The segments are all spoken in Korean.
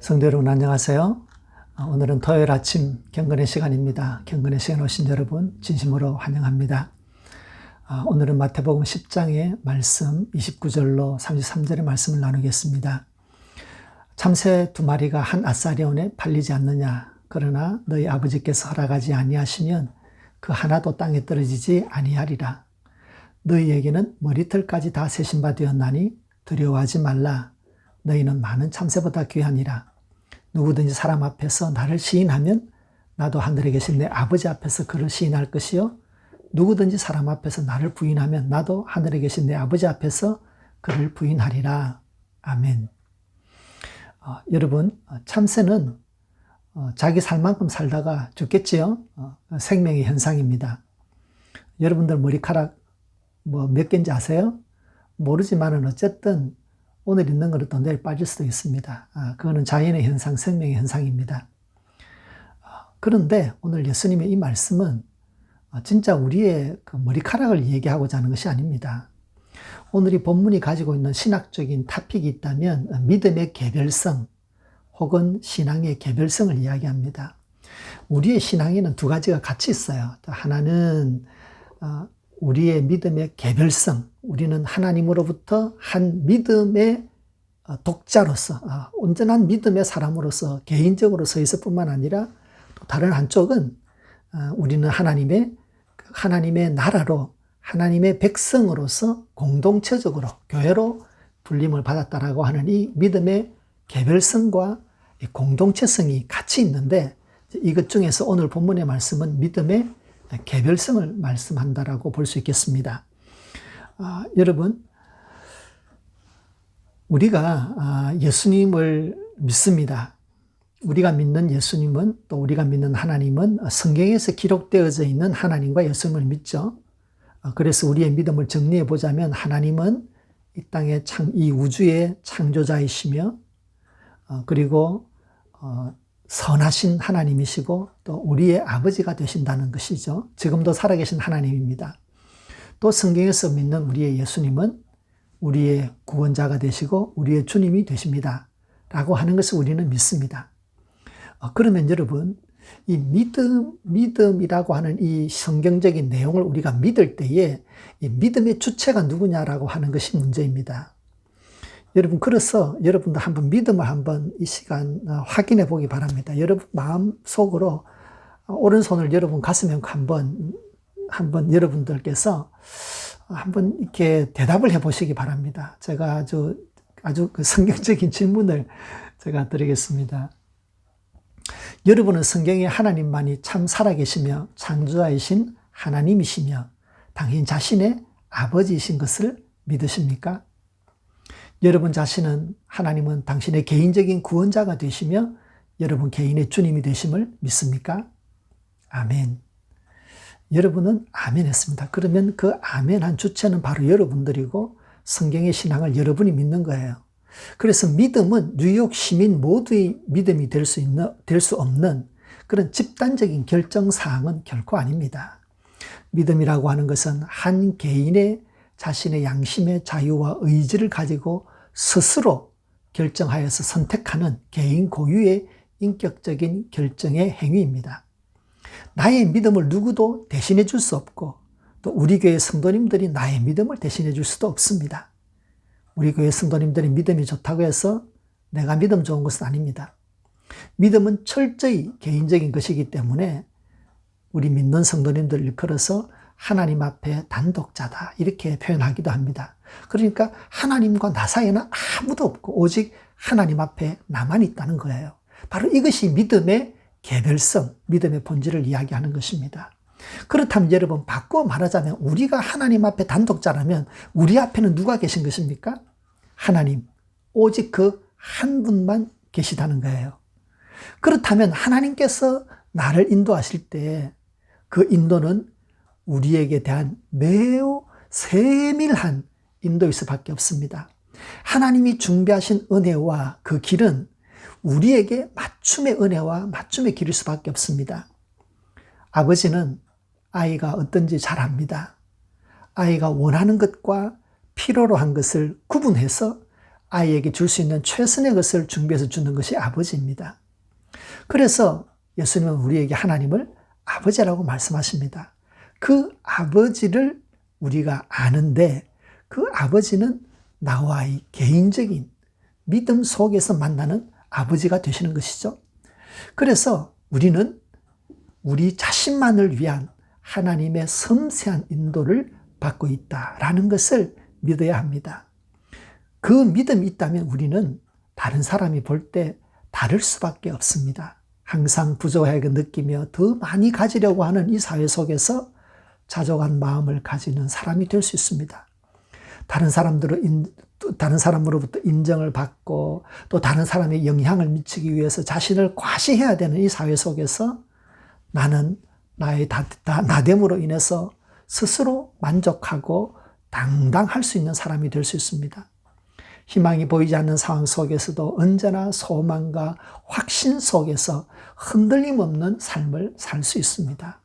성도 여러분 안녕하세요. 오늘은 토요일 아침 경건의 시간입니다. 경건의 시간 오신 여러분 진심으로 환영합니다. 오늘은 마태복음 10장의 말씀 29절로 33절의 말씀을 나누겠습니다. 참새 두 마리가 한 아사리온에 팔리지 않느냐. 그러나 너희 아버지께서 허락하지 아니하시면 그 하나도 땅에 떨어지지 아니하리라. 너희에게는 머리털까지 다 세신 바 되었나니 두려워하지 말라. 너희는 많은 참새보다 귀하니라. 누구든지 사람 앞에서 나를 시인하면 나도 하늘에 계신 내 아버지 앞에서 그를 시인할 것이요. 누구든지 사람 앞에서 나를 부인하면 나도 하늘에 계신 내 아버지 앞에서 그를 부인하리라. 아멘. 여러분, 참새는 자기 살 만큼 살다가 죽겠지요. 생명의 현상입니다. 여러분들 머리카락 몇 개인지 아세요? 모르지만은 어쨌든 오늘 있는 거는 또 내일 빠질 수도 있습니다. 그거는 자연의 현상, 생명의 현상입니다. 그런데 오늘 예수님의 이 말씀은 진짜 우리의 그 머리카락을 얘기하고자 하는 것이 아닙니다. 오늘 이 본문이 가지고 있는 신학적인 토픽이 있다면 믿음의 개별성 혹은 신앙의 개별성을 이야기합니다. 우리의 신앙에는 두 가지가 같이 있어요. 하나는 우리의 믿음의 개별성, 우리는 하나님으로부터 한 믿음의 독자로서, 온전한 믿음의 사람으로서 개인적으로 서 있을 뿐만 아니라 또 다른 한쪽은 우리는 하나님의 나라로 하나님의 백성으로서 공동체적으로 교회로 불림을 받았다라고 하는 이 믿음의 개별성과 이 공동체성이 같이 있는데 이것 중에서 오늘 본문의 말씀은 믿음의 개별성을 말씀한다라고 볼 수 있겠습니다. 여러분, 우리가 예수님을 믿습니다. 우리가 믿는 예수님은 또 우리가 믿는 하나님은 성경에서 기록되어져 있는 하나님과 예수님을 믿죠. 그래서 우리의 믿음을 정리해 보자면 하나님은 이 땅의 이 우주의 창조자이시며 그리고 선하신 하나님이시고 또 우리의 아버지가 되신다는 것이죠. 지금도 살아계신 하나님입니다. 또 성경에서 믿는 우리의 예수님은 우리의 구원자가 되시고 우리의 주님이 되십니다. 라고 하는 것을 우리는 믿습니다. 그러면 여러분, 이 믿음이라고 하는 이 성경적인 내용을 우리가 믿을 때에 이 믿음의 주체가 누구냐라고 하는 것이 문제입니다. 여러분, 그래서 여러분도 한번 믿음을 한번 이 시간 확인해 보기 바랍니다. 여러분 마음속으로 오른손을 여러분 가슴에 한번 여러분들께서 한번 이렇게 대답을 해 보시기 바랍니다. 제가 아주 그 성경적인 질문을 제가 드리겠습니다. 여러분은 성경에 하나님만이 참 살아계시며 창조자이신 하나님이시며 당신 자신의 아버지이신 것을 믿으십니까? 여러분 자신은 하나님은 당신의 개인적인 구원자가 되시며 여러분 개인의 주님이 되심을 믿습니까? 아멘. 여러분은 아멘 했습니다. 그러면 그 아멘한 주체는 바로 여러분들이고 성경의 신앙을 여러분이 믿는 거예요. 그래서 믿음은 뉴욕 시민 모두의 믿음이 될 수 없는 그런 집단적인 결정사항은 결코 아닙니다. 믿음이라고 하는 것은 한 개인의 자신의 양심의 자유와 의지를 가지고 스스로 결정하여서 선택하는 개인 고유의 인격적인 결정의 행위입니다. 나의 믿음을 누구도 대신해 줄 수 없고 또 우리 교회 성도님들이 나의 믿음을 대신해 줄 수도 없습니다. 우리 교회 성도님들이 믿음이 좋다고 해서 내가 믿음 좋은 것은 아닙니다. 믿음은 철저히 개인적인 것이기 때문에 우리 믿는 성도님들을 일컬어서 하나님 앞에 단독자다 이렇게 표현하기도 합니다. 그러니까 하나님과 나 사이에는 아무도 없고 오직 하나님 앞에 나만 있다는 거예요. 바로 이것이 믿음의 개별성, 믿음의 본질을 이야기하는 것입니다. 그렇다면 여러분 바꿔 말하자면 우리가 하나님 앞에 단독자라면 우리 앞에는 누가 계신 것입니까? 하나님, 오직 그 한 분만 계시다는 거예요. 그렇다면 하나님께서 나를 인도하실 때 그 인도는 우리에게 대한 매우 세밀한 인도일 수밖에 없습니다. 하나님이 준비하신 은혜와 그 길은 우리에게 맞춤의 은혜와 맞춤의 길일 수밖에 없습니다. 아버지는 아이가 어떤지 잘 압니다. 아이가 원하는 것과 필요로 한 것을 구분해서 아이에게 줄 수 있는 최선의 것을 준비해서 주는 것이 아버지입니다. 그래서 예수님은 우리에게 하나님을 아버지라고 말씀하십니다. 그 아버지를 우리가 아는데 그 아버지는 나와의 개인적인 믿음 속에서 만나는 아버지가 되시는 것이죠. 그래서 우리는 우리 자신만을 위한 하나님의 섬세한 인도를 받고 있다라는 것을 믿어야 합니다. 그 믿음이 있다면 우리는 다른 사람이 볼 때 다를 수밖에 없습니다. 항상 부족하게 느끼며 더 많이 가지려고 하는 이 사회 속에서 자족한 마음을 가지는 사람이 될 수 있습니다. 다른 사람으로부터 인정을 받고 또 다른 사람의 영향을 미치기 위해서 자신을 과시해야 되는 이 사회 속에서 나는 나의 나됨으로 인해서 스스로 만족하고 당당할 수 있는 사람이 될 수 있습니다. 희망이 보이지 않는 상황 속에서도 언제나 소망과 확신 속에서 흔들림 없는 삶을 살 수 있습니다.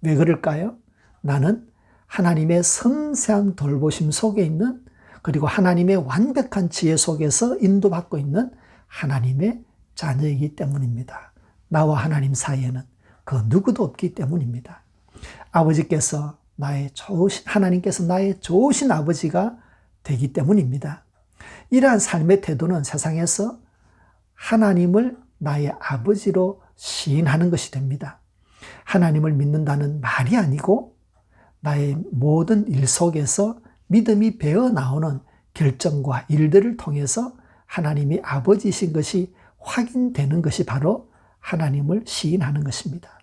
왜 그럴까요? 나는 하나님의 섬세한 돌보심 속에 있는, 그리고 하나님의 완벽한 지혜 속에서 인도받고 있는 하나님의 자녀이기 때문입니다. 나와 하나님 사이에는 그 누구도 없기 때문입니다. 하나님께서 나의 좋으신 아버지가 되기 때문입니다. 이러한 삶의 태도는 세상에서 하나님을 나의 아버지로 시인하는 것이 됩니다. 하나님을 믿는다는 말이 아니고 나의 모든 일 속에서 믿음이 배어나오는 결정과 일들을 통해서 하나님이 아버지이신 것이 확인되는 것이 바로 하나님을 시인하는 것입니다.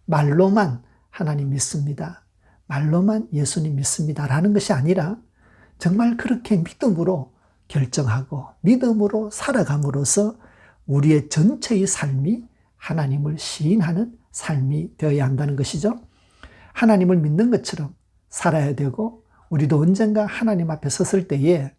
말로만 하나님 믿습니다, 말로만 예수님 믿습니다 라는 것이 아니라 정말 그렇게 믿음으로 결정하고 믿음으로 살아감으로써 우리의 전체의 삶이 하나님을 시인하는 삶이 되어야 한다는 것이죠. 하나님을 믿는 것처럼 살아야 되고, 우리도 언젠가 하나님 앞에 섰을 때에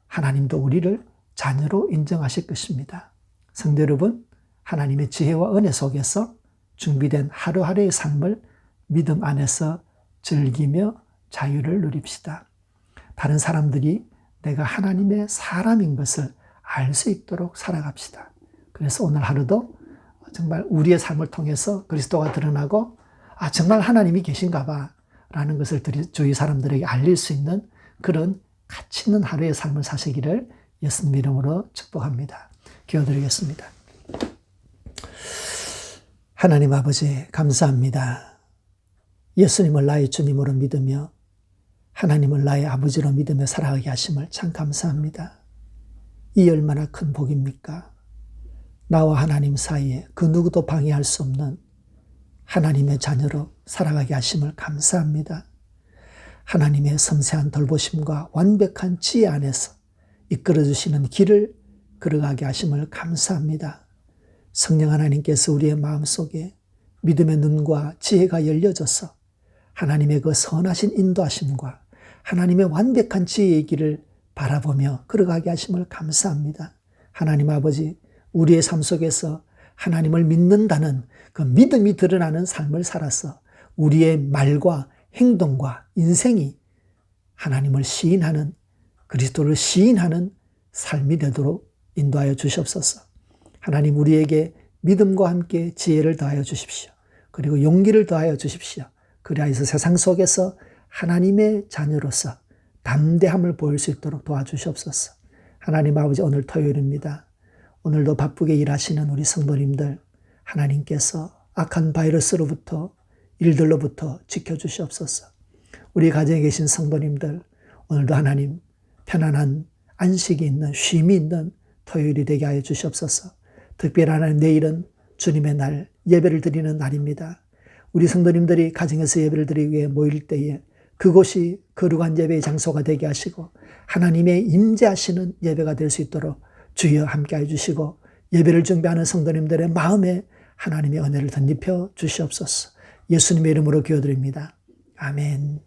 하나님도 우리를 자녀로 인정하실 것입니다. 성도 여러분, 하나님의 지혜와 은혜 속에서 준비된 하루하루의 삶을 믿음 안에서 즐기며 자유를 누립시다. 다른 사람들이 내가 하나님의 사람인 것을 알 수 있도록 살아갑시다. 그래서 오늘 하루도 정말 우리의 삶을 통해서 그리스도가 드러나고 정말 하나님이 계신가 봐 라는 것을 주위 사람들에게 알릴 수 있는 그런 가치 있는 하루의 삶을 사시기를 예수님 이름으로 축복합니다. 기도드리겠습니다. 하나님 아버지 감사합니다. 예수님을 나의 주님으로 믿으며 하나님을 나의 아버지로 믿으며 살아가게 하심을 참 감사합니다. 이 얼마나 큰 복입니까? 나와 하나님 사이에 그 누구도 방해할 수 없는 하나님의 자녀로 살아가게 하심을 감사합니다. 하나님의 섬세한 돌보심과 완벽한 지혜 안에서 이끌어주시는 길을 걸어가게 하심을 감사합니다. 성령 하나님께서 우리의 마음속에 믿음의 눈과 지혜가 열려져서 하나님의 그 선하신 인도하심과 하나님의 완벽한 지혜의 길을 바라보며 걸어가게 하심을 감사합니다. 하나님 아버지, 우리의 삶 속에서 하나님을 믿는다는 그 믿음이 드러나는 삶을 살아서 우리의 말과 행동과 인생이 하나님을 시인하는, 그리스도를 시인하는 삶이 되도록 인도하여 주시옵소서. 하나님, 우리에게 믿음과 함께 지혜를 더하여 주십시오. 그리고 용기를 더하여 주십시오. 그리하여서 세상 속에서 하나님의 자녀로서 담대함을 보일 수 있도록 도와주시옵소서. 하나님 아버지, 오늘 토요일입니다. 오늘도 바쁘게 일하시는 우리 성도님들, 하나님께서 악한 바이러스로부터, 일들로부터 지켜주시옵소서. 우리 가정에 계신 성도님들, 오늘도 하나님 편안한 안식이 있는, 쉼이 있는 토요일이 되게 하여 주시옵소서. 특별히 하나님, 내일은 주님의 날, 예배를 드리는 날입니다. 우리 성도님들이 가정에서 예배를 드리기 위해 모일 때에 그곳이 거룩한 예배의 장소가 되게 하시고 하나님의 임재하시는 예배가 될 수 있도록 주여 함께해 주시고, 예배를 준비하는 성도님들의 마음에 하나님의 은혜를 덧입혀 주시옵소서. 예수님의 이름으로 기도드립니다. 아멘.